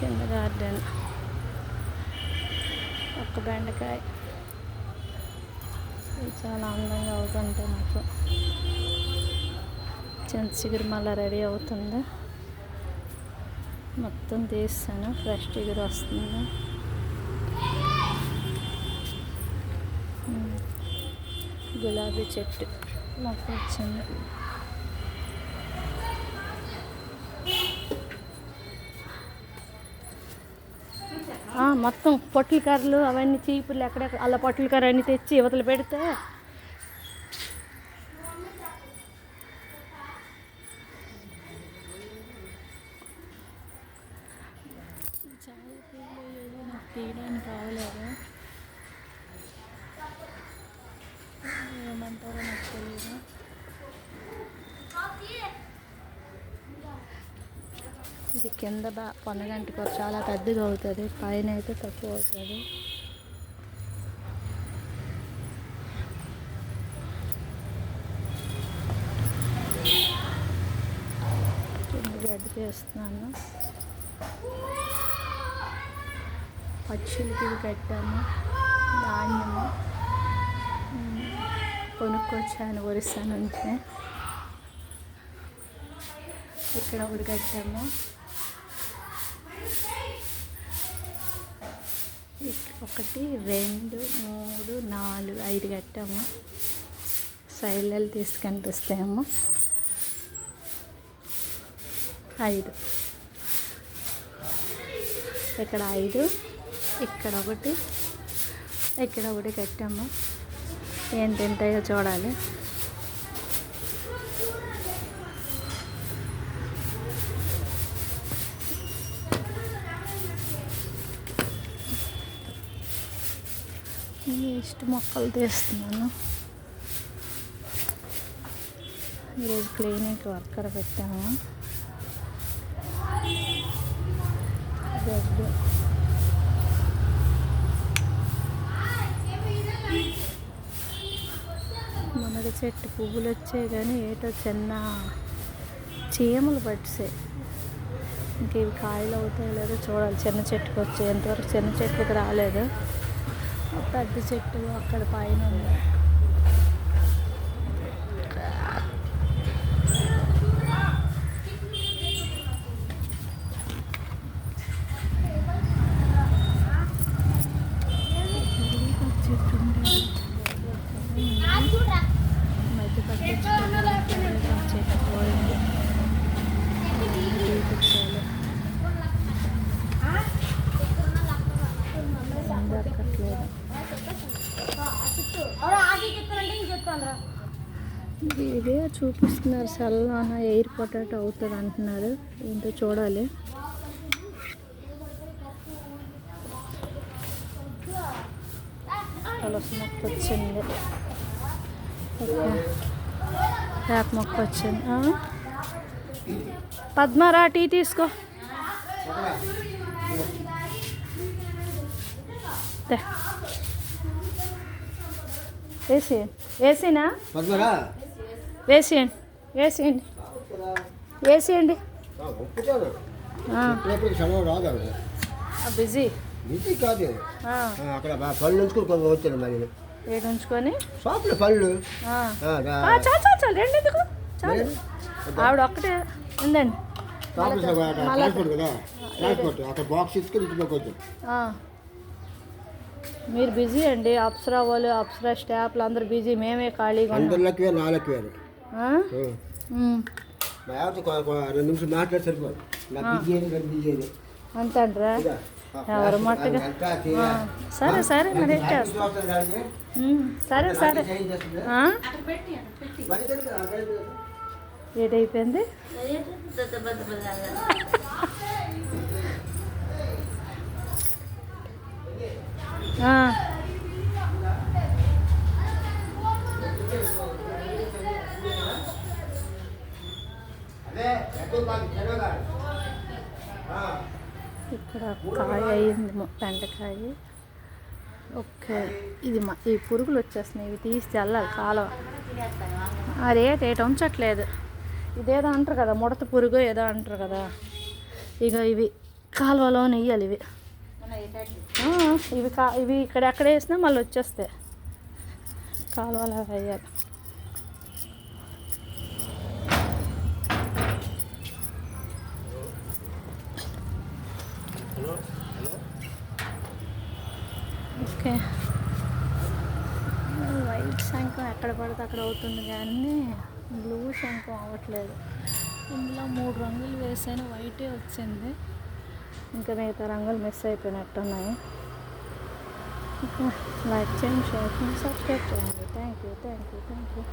కింద గార్డెన్ ఒక్క బెండకాయ ఇది చాలా అందంగా అవుతుంటే నాకు చిన్న చిగురు మళ్ళీ రెడీ అవుతుంది. మొత్తం తీస్తాను, ఫ్రెష్ చిగురు వస్తుంది. గులాబీ చెట్టు మొక్క వచ్చింది. మొత్తం పొట్ల కర్రలు అవన్నీ చీపుర్లు ఎక్కడెక్కడ అలా పొట్ల కర్ర అన్నీ తెచ్చి యువతలు పెడితే చాలా పూలు నాకు తీయడానికి కావలేదు. ఏమంటారో నాకు తెలియదు. ఇది కింద పొనగంటికి చాలా పెద్దగా అవుతుంది, పైన అయితే తక్కువ అవుతుంది. కింద గడ్డి చేస్తున్నాను. పక్షులకి ఇవి కట్టాము. ధాన్యము కొనుక్కొచ్చాను ఒరిస్సా నుంచి. ఇక్కడ ఒకటి కట్టాము. 1 2 3 4 5 కట్టాము. సైడ్లలో తీసి కనిపిస్తాయేమో. 5 ఇక్కడ 5 ఇక్కడ ఒకటి కట్టాము. ఏం తింటాయో చూడాలి. వేస్ట్ మొక్కలు తీస్తున్నాను. ఈరోజు క్లీనింగ్ వర్కర్ పెట్టాము. గడ్డి మునగ చెట్టు పువ్వులు వచ్చాయి కానీ ఏటో చిన్న చీమలు పట్టిసాయి. ఇంక ఇవి కాయలు అవుతాయో లేదో చూడాలి. చిన్న చెట్టుకు వచ్చాయి, ఎంతవరకు చిన్న చెట్టుకు రాలేదు. పెద్ద చెట్టు అక్కడ పైన ఉంది. మధ్య చెట్టు పోయింది. దొరకట్లేదు. ఇదే చూపిస్తున్నారు. సల్లాన ఎయిర్ పొటాటో అవుతుంది అంటున్నారు. ఏంటో చూడాలి. తులసి మొక్క వచ్చింది, వేప మొక్క వచ్చింది. పద్మారా టీ తీసుకో. వేసేనా వేసేయండి. బిజీ కాదు, అక్కడ పళ్ళు ఉంచుకొని వచ్చాను. మరి ఏడు ఉంచుకొని షాప్లో పళ్ళు చాలు రెండు ఎందుకు చాలు. ఆవిడ ఒక్కటే ఉందండి. అక్కడ బాక్స్ ఇచ్చుకొని ఇంటికి వచ్చాను. మీరు బిజీ అండి. అప్సరా వాళ్ళు, అప్సరా స్టాఫ్లు అందరు బిజీ. మేమే ఖాళీగా 4 2 నిమిషం మాట్లాడి సరిపోదు. అంతే అంటారా? ఎవరు మట్టుగా సరే సరే మరి సరే సరే. ఏటైపోయింది? ఇక్కడ కాయ అయింది, బెండకాయ. ఓకే, ఇది ఈ పురుగులు వచ్చేస్తున్నాయి. ఇవి తీసి చల్లాలి కాలువ. రేట్ ఏట ఉంచట్లేదు. ఇదేదో అంటారు కదా, ముడత పురుగు ఏదో అంటారు కదా. ఇక ఇవి కాలువలో నెయ్యాలి ఇవి. ఇవి ఇక్కడ ఎక్కడ వేసినా మళ్ళీ వచ్చేస్తాయి. కాలువలో వేయాలి. ఓకే, వైట్ శంఖం ఎక్కడ పడితే అక్కడ అవుతుంది కానీ బ్లూ శంఖం అవ్వట్లేదు. ఇందులో 3 రంగులు వేసాను, వైటే వచ్చింది. ఇంకా మిగతా రంగులు మిస్ అయిపోయినట్టున్నాయి. లైక్ చేయండి, షేర్ చేయండి, సబ్స్క్రైబ్ చేయండి. Thank you.